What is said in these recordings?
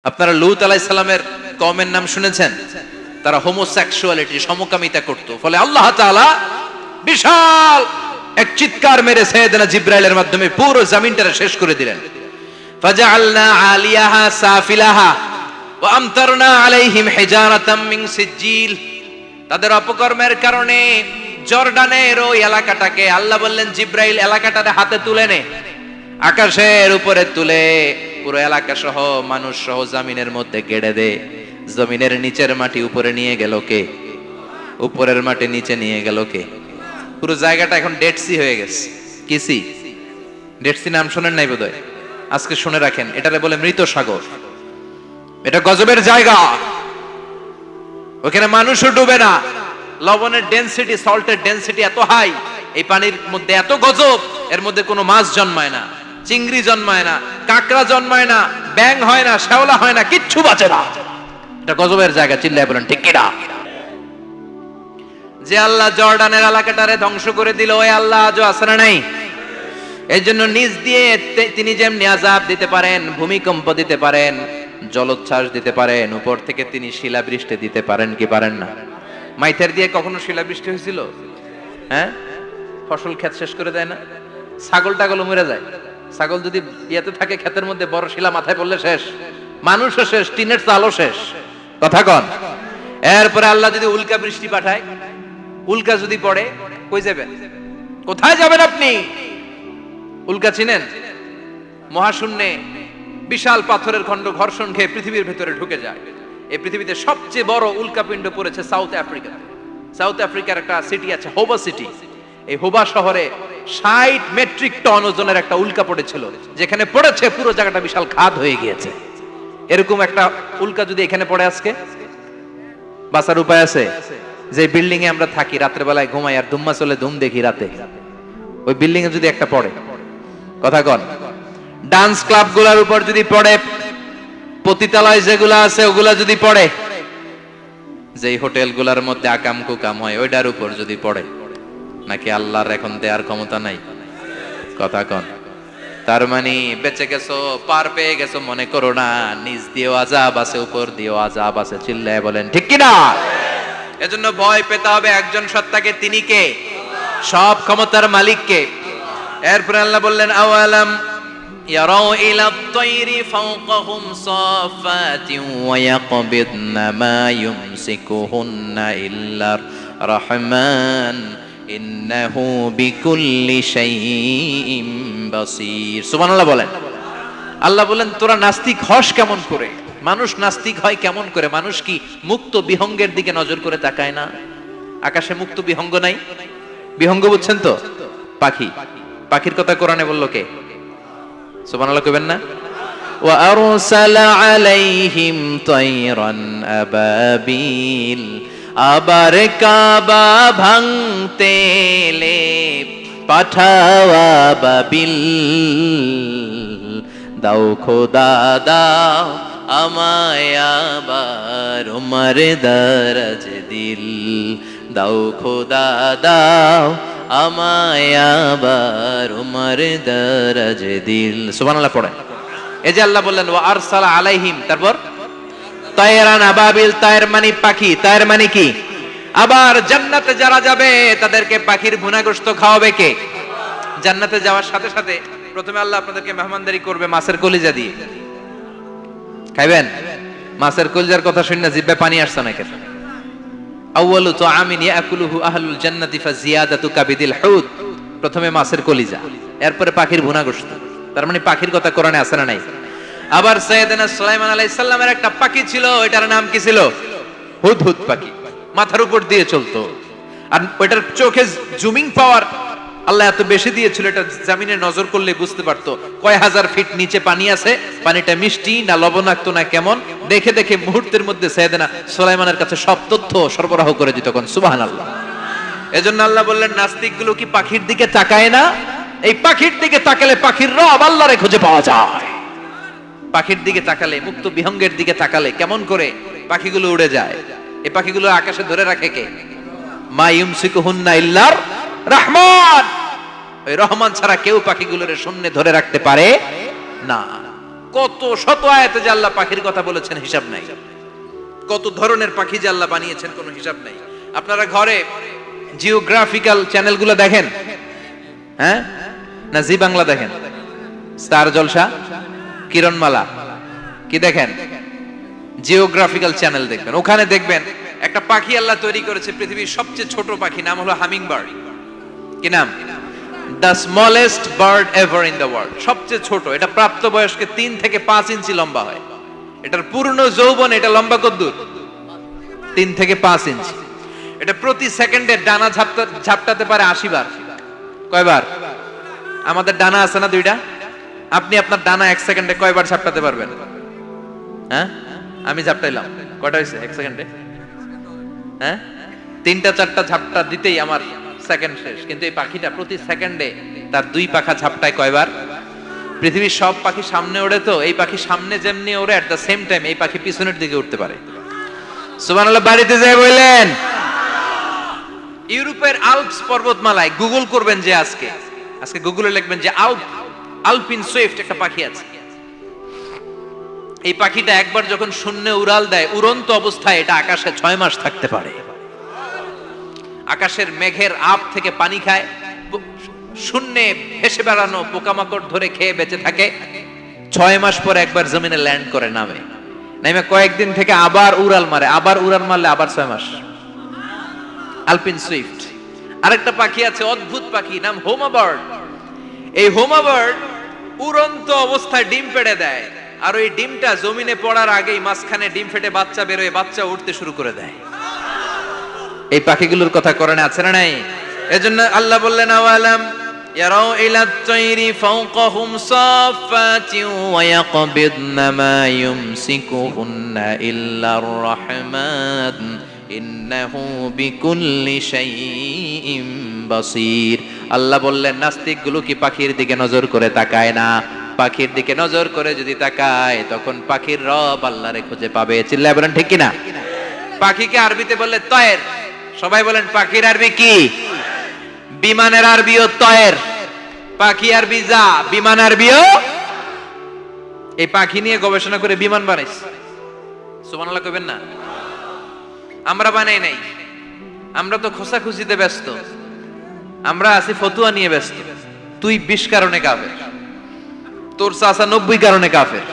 আপনারা লূত আলাইহিস সালামের কওমের নাম শুনেছেন? তারা হোমোসেক্সুয়ালিটি, সমকামিতা করত। ফলে আল্লাহ তাআলা বিশাল এক চিৎকার মেরে সাইয়েদনা জিবরাইলের মাধ্যমে পুরো জমিনটা শেষ করে দিলেন। ফাজআলনা আলিয়াহা সাফিলাহা ওয়া আমতারনা আলাইহিম হিজারাতাম মিন সিজিল। তাদের অপকর্মের কারণে জর্ডানের ওই এলাকাটাকে আল্লাহ বললেন, জিবরাইল এলাকাটাকে হাতে তুলে নে, আকাশের উপরে তুলে পুরো এলাকা সহ মানুষ সহ জমিনের মধ্যে গেড়ে দে। জমিনের নিচের মাটি উপরে নিয়ে গেল কে? উপরের মাটি নিচে নিয়ে গেল কে? পুরো জায়গাটা এখন ডেড সি হয়ে গেছে। কি সি? ডেড সি নাম শুনেন নাই বোধহয়? আজকে শুনে রাখেন, এটারে বলে মৃত সাগর। এটা গজবের জায়গা, ওখানে মানুষও ডুবে না। লবণের ডেনসিটি, সল্টের ডেনসিটি এত হাই, এই পানির মধ্যে এত গজব, এর মধ্যে কোনো মাছ জন্মায় না, চিংড়ি জন্মায় না, কাঁকড়া জন্মায় না, ব্যাং হয় না, শ্যাওলা হয় না, কিচ্ছু বাঁচে না। এটা গজবের জায়গা। চিল্লায় বলেন ঠিক কিনা? যে আল্লাহ জর্ডানের এলাকাটারে ধ্বংস করে দিল, ওই আল্লাহ আজও আছে না নাই? এই জন্য নিজ দিয়ে তিনি যেমনি আযাব দিতে পারেন, ভূমিকম্প দিতে পারেন, জলোচ্ছ্বাস দিতে পারেন, উপর থেকে তিনি শিলাবৃষ্টি দিতে পারেন কি পারেন না? মাইথের দিয়ে কখনো শিলাবৃষ্টি হয়েছিল? হ্যাঁ, ফসল ক্ষেত শেষ করে দেয় না? ছাগল টাগল মরে যায়। ছাগল যদি ইয়েতে থাকে ক্ষেতের মধ্যে, বড় শিলা মাথায় পড়লে শেষ, মানুষও শেষ, টিনের চালও শেষ। কথা কন। এরপরে আল্লাহ যদি উল্কা বৃষ্টি পাঠায়, উল্কা যদি পড়ে, কই যাবেন? কোথায় যাবেন আপনি? উল্কা চিনেন? মহাশূন্যে বিশাল পাথরের খণ্ড ঘর্ষণ খেয়ে পৃথিবীর ভেতরে ঢুকে যায়। এই পৃথিবীতে সবচেয়ে বড় উল্কাপিণ্ড পড়েছে সাউথ আফ্রিকা। সাউথ আফ্রিকার একটা সিটি আছে, হোবা সিটি। এই হোবা শহরে 60 মেট্রিক টন ওজনের একটা উল্কা পড়েছিল, যেখানে পড়েছে পুরো জায়গাটা বিশাল খাদ হয়ে গিয়েছে। এরকম একটা উল্কা যদি এখানে পড়ে আজকে, বাঁচার উপায় আছে? যে বিল্ডিং এ আমরা থাকি, রাতের বেলায় ঘুমাই আর ধুম্মা চলে ধুম দেখি রাতে, ওই বিল্ডিং এ যদি একটা পড়ে, কথা কন, ডান্স ক্লাব গুলার উপর যদি পড়ে, পতিতালয় যেগুলা আছে ওগুলা যদি পড়ে, যেই হোটেল গুলার মধ্যে আকাম কুকাম হয় ওইটার উপর যদি পড়ে, নাকি আল্লাহর এখন দেয়ার ক্ষমতা নাই? কথা কন। তার মানে বেঁচে গেছো, পার পেয়ে গেছো মনে করো না, নিজ দিয়েও আযাব আছে, উপর দিয়েও আযাব আছে। চিল্লায় বলেন ঠিক কিনা? এজন্য ভয় পেতে হবে একজন সত্তাকে, তিনি কে? সব ক্ষমতার মালিক কে? এরপর আল্লাহ বললেন, আওয়ালাম ইয়ারাউ ইলা আত-তায়রি ফাওকাহুম সাফাতিন ওয়া ইয়াকবিদনা মা ইউমসিকুহুন্না ইল্লা রাহমান ইন্নাহু বিকুল্লি শাইইন বাসীর। সুবহানাল্লাহ বলেন। আল্লাহ বলেন, তোরা নাস্তিক হস কেমন করে? মানুষ নাস্তিক হয় কেমন করে? মানুষ কি মুক্ত বিহঙ্গের দিকে নজর করে তাকায় না? আকাশে মুক্ত বিহঙ্গ নাই? বিহঙ্গ বুঝছেন তো? পাখি। পাখির কথা কোরআনে বললো কে? সুবহানাল্লাহ কইবেন না? ওয়া আরসালা আলাইহিম তায়রান আবাবিল। আবার কাবা ভাঙতে এলে পাঠাওয়া বাবিল। দাও খোদা দাও আমায় আবার উমর দরজ দিল। দাও খোদা দাও আমায় আবার উমর দরজ দিল। সুবহানাল্লাহ পড়ে। এই যে আল্লাহ বললেন ওয়া আরসালা আলাইহিম, তারপর তায়রান আবাবিল, তায়ের মানে পাখি, তায়ের মানে কি? আবার জান্নাতে যারা যাবে তাদেরকে পাখির ভুনা গোশত খাওয়াবে কে? জান্নাতে যাওয়ার সাথে সাথে প্রথমে আল্লাহ আপনাদেরকে মেহমানদারি করবে মাছের কলিজা দিয়ে। খাইবেন? মাছের কলিজার কথা শুনে জিহ্বায় পানি আসছে না কেন? আউয়ালু তুআমিন ইয়াকুলুহু আহলুল জান্নাতি ফাজিয়াদাতু কাবিদিল হুদ। প্রথমে মাছের কলিজা, এরপরে পাখির ভুনা গোশত। তার মানে পাখির কথা কোরআনে আছে না নাই? আবার সাইয়েদনা সুলাইমান আলাইহিস সালামের একটা পাখি ছিল, এটার নাম কি ছিল? হুদহুদ পাখি। মাথার উপর দিয়ে চলতো, আর ওইটার চোখে জুমিং পাওয়ার আল্লাহ এত বেশি দিয়েছিল, এটা জমিনে নজর করলে বুঝতে পারতো কয় হাজার ফিট নিচে পানি আছে, পানিটা মিষ্টি না লবণাক্ত না কেমন, দেখে দেখে মুহূর্তের মধ্যে সাইয়েদনা সুলাইমানের কাছে সব তথ্য সরবরাহ করে দিত। কোন সুবহানাল্লাহ। এজন্য আল্লাহ বললেন, নাস্তিকগুলো কি পাখির দিকে তাকায় না? এই পাখির দিকে তাকালে পাখির রব আল্লাহরে খুঁজে পাওয়া যায়। পাখির দিকে তাকালে, মুক্ত বিহঙ্গের দিকে তাকালে কেমন করে পাখিগুলো উড়ে যায়। এই পাখিগুলো আকাশে ধরে রাখে কে? মা ইউমসিকুহুন্না ইল্লার রহমান। ওই রহমান ছাড়া কেউ পাখিগুলোর শূন্যে ধরে রাখতে পারে না। কত শত আয়াতে যে আল্লাহ পাখির কথা বলেছেন হিসাব নাই, কত ধরনের পাখি যে আল্লাহ বানিয়েছেন কোনো হিসাব নাই। আপনারা ঘরে জিওগ্রাফিক্যাল চ্যানেলগুলো দেখেন? হ্যাঁ, না জি বাংলা দেখেন, স্টার জলসা, কিরণমালা, কি দেখেন? জিওগ্রাফিক্যাল চ্যানেল দেখবেন। ওখানে দেখবেন একটা পাখি আল্লাহ তৈরি করেছে, পৃথিবীর সবচেয়ে ছোট পাখি, নাম হলো হামিং বার্ড। কি নাম? The smallest bird ever in the world. সবচেয়ে ছোট, এটা প্রাপ্তবয়স্কে 3 থেকে 5 ইঞ্চি লম্বা হয়। এটার পূর্ণ যৌবন এটা লম্বা কতদূর? 3 থেকে 5 ইঞ্চি। এটা প্রতি সেকেন্ডে ডানা ঝাপটাতে পারে 80 বার। কয়বার? আমাদের ডানা আছে না 2টা, আপনি আপনার ডানা 1 সেকেন্ডে কয়বার ঝাপটাতে পারবেন? হ্যাঁ, আমি ঝাপটাইলাম, কয়টা হয়েছে 1 সেকেন্ডে? হ্যাঁ, 3টা 4টা ঝাপটা দিতেই আমার সেকেন্ড শেষ। কিন্তু এই পাখিটা প্রতি সেকেন্ডে তার 2 পাখা ঝাপটায় কয়বার? পৃথিবীর সব পাখি সামনে ওড়ে, তো এই পাখি সামনে যেমনি ওড়ে, এট দ্য সেম টাইম এই পাখি পিছনের দিকে উঠতে পারে। সুবহানাল্লাহ, বাড়িতে যাই বললেন। ইউরোপের আল্পস পর্বতমালায় গুগল করবেন যে আজকে গুগলে লিখবেন যে আলপিন সুইফট একটা পাখি আছে। এই পাখিটা একবার যখন শূন্যে উড়াল দেয়, উড়ন্ত অবস্থায় এটা আকাশে 6 মাস থাকতে পারে। আকাশের মেঘের আপ থেকে পানি খায়, শূন্যে ভেসে বেড়ানো পোকামাকড় ধরে খেয়ে বেঁচে থাকে। 6 মাস পরে একবার জমিনে ল্যান্ড করে, নামে কয়েকদিন থেকে আবার উড়াল মারে, আবার উড়াল মারলে আবার 6 মাস। আলপিন সুইফট। আরেকটা পাখি আছে, অদ্ভুত পাখি, নাম হোমা বার্ড। এই হোমা বার্ড উড়ন্ত অবস্থায় ডিম পেড়ে দেয়, আর ওই ডিমটা জমিনে পড়ার আগেই মাঝখানে ডিম ফেটে বাচ্চা বেরোয়, বাচ্চা উঠতে শুরু করে দেয়। এই পাখিগুলোর কথা কোরআনে আছে না নাই? এজন্য আল্লাহ বললেন, আওয়ালাম ইয়ারাউ ইলাত তায়রি ফাওকাহুম সাফাতিন ওয়া ইয়াকবিদনা মা ইউমসিকুহুন্না ইল্লার রাহমান ইন্নাহু বিকুল্লি শাইইন বাসীর। আল্লাহ বললেন, নাস্তিকগুলো কি পাখির দিকে নজর করে তাকায় না? পাখির দিকে নজর করে যদি তাকায়, তখন পাখির রব আল্লাহরে খুঁজে পাবে। চিল্লায় বলেন ঠিক কিনা? পাখিকে আরবিতে বললে তয়ের। সবাই বলেন, পাখির আরবি কি? বিমানের আরবিও তয়ের। পাখি আরবি যা, বিমান আরবিও। এই পাখি নিয়ে গবেষণা করে বিমান বানাইছে। সুবহানাল্লাহ কইবেন না? আমরা বানাই নাই, আমরা তো খোঁচাখুচিতে ব্যস্ত, আমরা আছি ফতুয়া নিয়ে ব্যস্ত। তুই 20 কারণে কাফের, তোর চাচা 90 কারণে কাফের।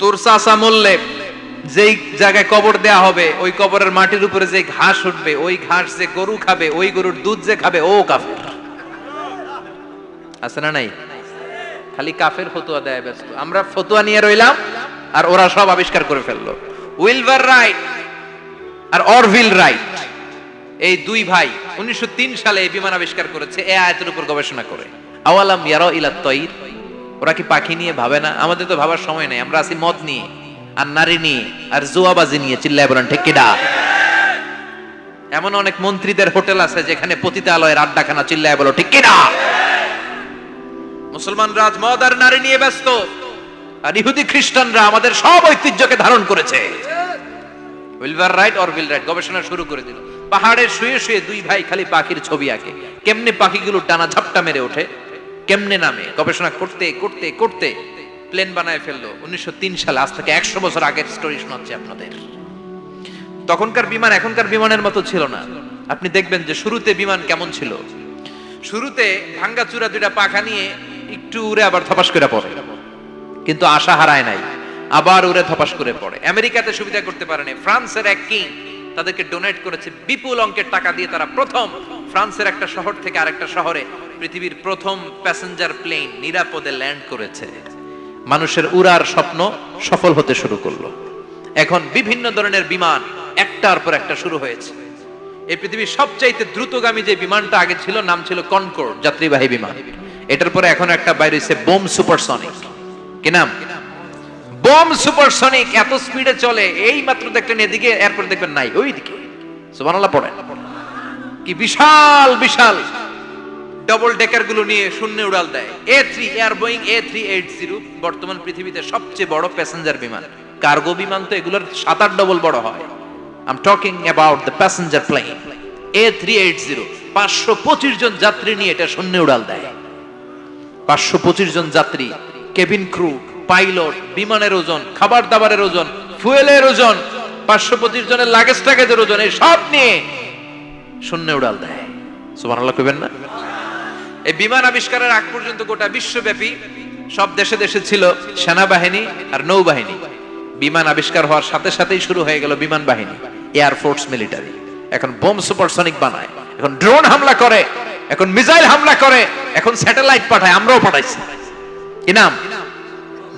তোর চাচা মরলে যেই জায়গায় কবর দেয়া হবে, ওই কবরের মাটির উপরে যে ঘাস উঠবে, ওই ঘাস যে গরু খাবে, ওই গরুর দুধ যে খাবে, ও কাফের। আছে না নাই? খালি কাফের ফতুয়া দেয় ব্যস্ত। আমরা ফতুয়া নিয়ে রইলাম, আর ওরা সব আবিষ্কার করে ফেললো। উইলবার রাইট আর অরভিল রাইট, এই 2 ভাই 1903 সালে এই বিমান আবিষ্কার করেছে, এই আয়াতের উপর গবেষণা করে। আওয়ালাম ইয়ারাউ ইলাত তায়র, ওরা কি পাখি নিয়ে ভাবে না? আমাদের তো ভাবার সময় নাই, আমরা আছি মদ নিয়ে আর নারী নিয়ে আর জুয়াবাজি নিয়ে। চিল্লায় বলেন ঠিক কিনা? এমন অনেক মন্ত্রীদের হোটেল আছে যেখানে পতিতালয়ের আড্ডাখানা। চিল্লায় বলো ঠিক কিনা? মুসলমান রাজ মদ আর নারী নিয়ে ব্যস্ত, আর ইহুদি খ্রিস্টানরা আমাদের সব ঐতিহ্যকে ধারণ করেছে। উইলবার রাইট অরভিল রাইট গবেষণা শুরু করে দিল। পাহাড়ে শুয়ে শুয়ে 2 ভাই খালি পাখির ছবি আঁকে, কেমনে পাখিগুলো টানা ঝাপটা মেরে ওঠে, কেমনে নামে। গবেষণা করতে করতে করতে প্লেন বানায় ফেললো 1903 সালে। আজ থেকে 100 বছর আগের স্টোরি শোনাচ্ছি আপনাদের। তখনকার বিমান এখনকার বিমানের মতো ছিল না। আপনি দেখবেন যে শুরুতে বিমান কেমন ছিল। শুরুতে ভাঙ্গাচুরা 2টা পাখা নিয়ে একটু উড়ে আবার ধপাস করে পড়ে, কিন্তু আশা হারায় নাই, আবার উড়ে ধপাস করে পড়ে। আমেরিকাতে সুবিধা করতে পারেনি। ফ্রান্সের এক কিং তাদেরকে ডোনেট করেছে বিপুল অঙ্কের টাকা দিয়ে। তারা প্রথম ফ্রান্সের একটা শহর থেকে আরেকটা শহরে পৃথিবীর প্রথম প্যাসেঞ্জার প্লেন নিরাপদে ল্যান্ড করেছে। মানুষের উড়ার স্বপ্ন সফল হতে শুরু করলো। এখন বিভিন্ন ধরনের বিমান একটার পর একটা শুরু হয়েছে। এই পৃথিবীর সবচাইতে দ্রুতগামী যে বিমানটা আগে ছিল, নাম ছিল কনকর্ড, যাত্রীবাহী বিমান। এটার পরে এখন একটা বাইরে হইছে বোম সুপারসনিক। কি নাম? Bomb supersonic. এত স্পিডে চলে, এই মাত্র দেখলেন এদিকে, এরপর দেখবেন নাই ওইদিকে। সুবহানাল্লাহ পড়েন। কি বিশাল বিশাল ডবল ডেকার গুলো নিয়ে শূন্যে উড়াল দেয়। A3 এয়ার বোয়িং A380 বর্তমান পৃথিবীতে সবচেয়ে বড় প্যাসেঞ্জার বিমান। কার্গো বিমান তো এগুলোর 7-8 ডবল বড় হয়। I am talking about the passenger plane A380। 525 জন যাত্রী নিয়ে এটা শূন্যে উড়াল দেয়। 525 জন যাত্রী, কেবিন ক্রু, পাইলট, বিমানের ওজন, খাবার দাবারের ওজন, ফুয়েলের ওজন, 525 জনের লাগেজ টাগেজের ওজন, এই সব নিয়ে শূন্যে উড়াল দেয়। সুবহানাল্লাহ কইবেন না? এই বিমান আবিষ্কারের আগ পর্যন্ত গোটা বিশ্বব্যাপী সব দেশে দেশে ছিল সেনাবাহিনী আর নৌবাহিনী। বিমান আবিষ্কার হওয়ার সাথে সাথেই শুরু হয়ে গেল বিমান বাহিনী, এয়ারফোর্স, মিলিটারি। এখন বোম সুপারসনিক বানায়, এখন ড্রোন হামলা করে, এখন মিসাইল হামলা করে, এখন স্যাটেলাইট পাঠায়। আমরাও পাঠাইছি। কি নাম?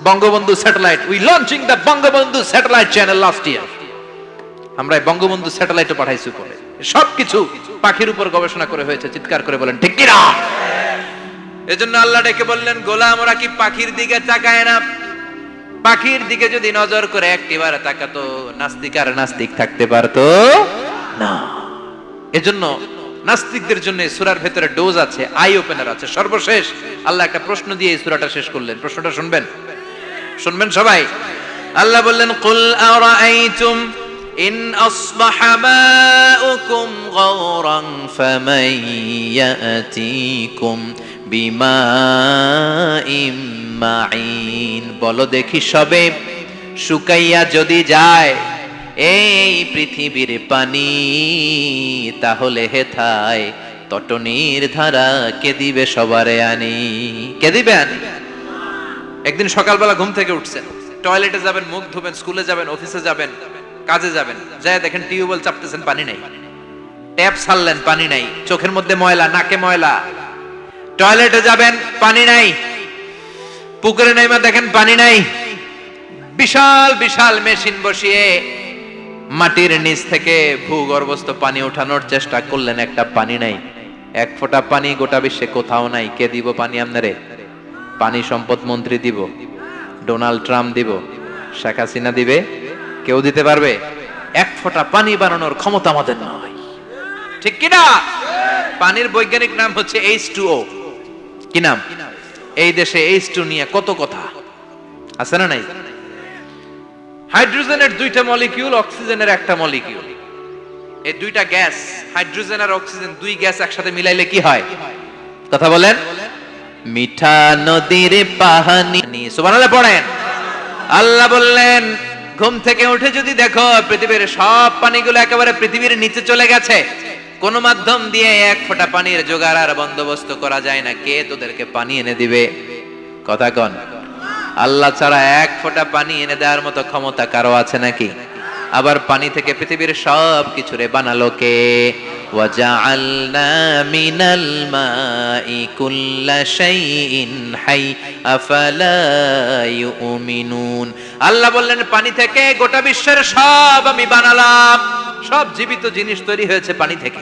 Bangabandhu satellite. We launching the Bangabandhu satellite channel last year. আমরা বঙ্গবন্ধু স্যাটেলাইটও পাঠাইছি উপরে। সবকিছু পাখির উপর গবেষণা করে হয়েছে। চিৎকার করে বলেন ঠিক কি না? এজন্য আল্লাহ ডেকে বললেন, গোলাম ওরা কি পাখির দিকে তাকায় না? পাখির দিকে যদি নজর করে একটিবার তাকাতো, নাস্তিক আর নাস্তিক থাকতে পারতো না। এজন্য নাস্তিকদের জন্য সূরার ভেতরে ডোজ আছে, আই ওপেনার আছে। সর্বশেষ আল্লাহ একটা প্রশ্ন দিয়ে এই সূরাটা শেষ করলেন। প্রশ্নটা শুনবেন? শুনবেন সবাই? আল্লাহ বললেন, কুল আরাআইতুম ইন আসবাহা মাউকুম গাওরান ফামান ইয়াতিকুম বিমাইম মাইন। বলো দেখি সবে, শুকাইয়া যদি যায় এই পৃথিবীর পানি, তাহলে হেথায় তটনির ধারা কে দিবে সবারে আনি? কে দিবে আনি? একদিন সকালবেলা ঘুম থেকে উঠছেন, টয়লেটে যাবেন, মুখ ধুবেন, স্কুলে যাবেন, অফিসে যাবেন, কাজে যাবেন, যায় দেখেন টিউবওয়েল চাপতেছেন, পানি নাই। ট্যাপ ছাড়লেন, পানি নাই। চোখের মধ্যে ময়লা, নাকে ময়লা। টয়লেটে যাবেন, পানি নাই। পুকুরে নাইমা দেখেন পানি নাই। বিশাল বিশাল মেশিন বসিয়ে মাটির নিচ থেকে ভূগর্ভস্থ পানি ওঠানোর চেষ্টা করলেন, একটা পানি নাই। এক ফোঁটা পানি গোটা বিশ্বে কোথাও নাই। কে দিব পানি আপনারে? পানি সম্পদ মন্ত্রী দিব, ডোনাল্ড ট্রাম্প দিব, শেখ হাসিনা দিবে? কেউ দিতে পারবে? এক ফোঁটা পানি বানানোর ক্ষমতা আমাদের নয়। ঠিক কিনা? পানির বৈজ্ঞানিক নাম হচ্ছে H2O। কি নাম? এই দেশে H2 নিয়ে কত কথা আছে না নাই? হাইড্রোজেনের দুইটা মলিকিউল, অক্সিজেনের একটা মলিকিউল। এই দুইটা গ্যাস, হাইড্রোজেন আর অক্সিজেন, দুই গ্যাস একসাথে মিলাইলে কি হয়? কথা বলেন। মিঠা নদীর পানি। সুবহানাল্লাহ পড়েন। আল্লাহ বললেন, ঘুম থেকে উঠে যদি দেখো পৃথিবীর সব পানিগুলো একেবারে পৃথিবীর নিচে চলে গেছে, কোন মাধ্যম দিয়ে এক ফোঁটা পানির জোগাড় আর বন্দোবস্ত করা যায় না, কে তোদেরকে পানি এনে দিবে? কথা কন। আল্লাহ ছাড়া এক ফোঁটা পানি এনে দেওয়ার মতো ক্ষমতা কারো আছে নাকি? আবার পানি থেকে পৃথিবীর সব কিছুরে বানালো কে? ওয়াজআলনা মিনাল মাই কুল্লা শাইইন হাই আফালা ইউমিনুন। আল্লাহ বললেন, পানি থেকে গোটা বিশ্বের সব আমি বানালাম। সব জীবিত জিনিস তৈরি হয়েছে পানি থেকে।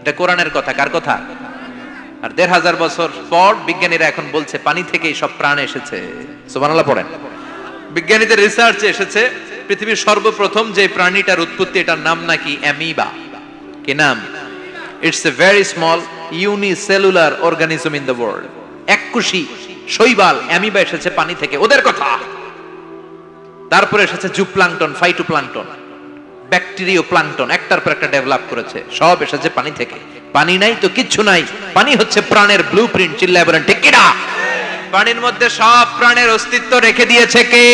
এটা কোরআনের কথা। কার কথা? আর ১৫০০ বছর পর বিজ্ঞানীরা এখন বলছে পানি থেকেই সব প্রাণ এসেছে। সুবহানাল্লাহ পড়েন। বিজ্ঞানীদের রিসার্চে এসেছে পৃথিবীর সর্বপ্রথম যে প্রাণীটার উৎপত্তি, এটার নাম নাকি অ্যামিবা। কি নাম? It's a very small unicellular organism in the world. এককোষী শৈবাল অ্যামিবা এসেছে পানি থেকে, ওদের কথা। তারপরে এসেছে জুপ্লাঙ্কটন, ফাইটোপ্লাঙ্কটন, ব্যাকটেরিয়া প্লাঙ্কটন, একটার পর একটা ডেভেলপ করেছে। সব এসেছে পানি থেকে। পানি নাই তো কিচ্ছু নাই। পানি হচ্ছে প্রাণের ব্লুপ্রিন্ট। চিল্লায় বলেন ঠিক কি না? পানির মধ্যে সব প্রাণের অস্তিত্ব রেখে দিয়েছে কে?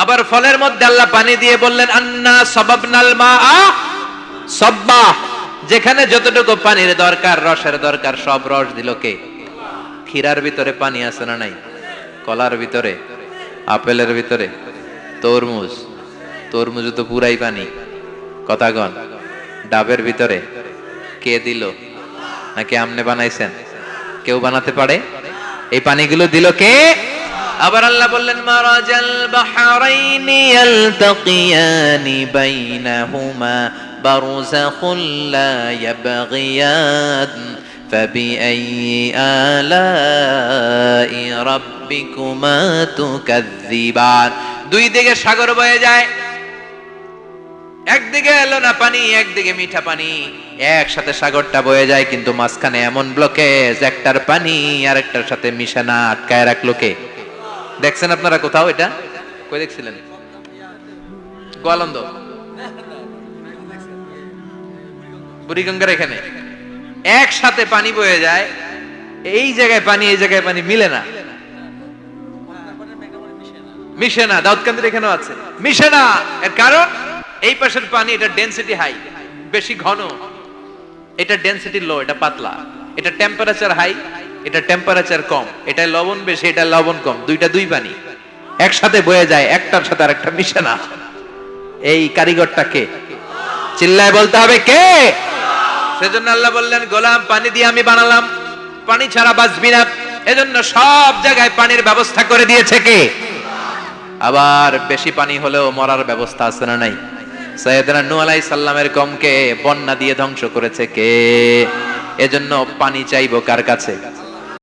আবার ফলের মধ্যে আল্লাহ পানি দিয়ে বললেন, আন্না সাবাবনাল মাআ সাব্বা। যেখানে যতটুকু পানির দরকার, রসের দরকার, সব রস দিল কে? ক্ষীরার ভিতরে পানি আছে না নাই? কলার ভিতরে, আপেলের ভিতরে, তরমুজ, তরমুজ তো পুরাই পানি। কথা কন। ডাবের ভিতরে কে দিল? নাকি আমনে বানাইছেন? কেউ বানাতে পারে? এই পানিগুলো দিল কে? আবার আল্লাহ বললেন, মারাজাল বাহরাইনি ইয়ালতাকিয়ানি বাইনাহুমা বারযাখুল লা ইয়াবগিয়ান ফাবিআইয়ি আলাই রাব্বিকুমা তুকাযযিবান। দুই দিকে সাগর বয়ে যায়, একদিকে এলো না পানি, একদিকে মিঠা পানি, একসাথে সাগরটা বয়ে যায়, কিন্তু মাঝখানে এমন ব্লকেজ, একটার পানি আর একটার সাথে মিশে না, আটকায় রাখলো কে? দেখছেন আপনারা কোথাও এটা? কই দেখছিলেন? গোয়ালন্দ, বুড়িগঙ্গার এখানে একসাথে পানি বয়ে যায়, এই জায়গায় পানি এই জায়গায় পানি মিলে না। মিশে না। দাউদকান্দির এখানেও আছে, মিশে না। এর কারণ এই পাশের পানি এটা ডেনসিটি হাই, বেশি ঘন, এটা ডেনসিটি লো, এটা পাতলা। এটা টেম্পারেচার হাই, এটা টেম্পারেচার কম। এটা লবণ বেশি, এটা লবণ কম। দুইটা দুই পানি একসাথে বয়ে যায়, একটার সাথে আরেকটা মিশে না। এই কারিগরটা কে? চিল্লায় বলতে হবে কে? সেজন্য আল্লাহ বললেন, গোলাম পানি দিয়ে আমি বানালাম, পানি ছাড়া বাঁচবি না। এজন্য সব জায়গায় পানির ব্যবস্থা করে দিয়েছে কে? আবার বেশি পানি হলেও মরার ব্যবস্থা আছে না নাই? সাইয়েদনা নূহ আলাইহিস সালামের কওমকে বন্যা দিয়ে ধ্বংস করেছে কে? এজন্য পানি চাইবো কার কাছে?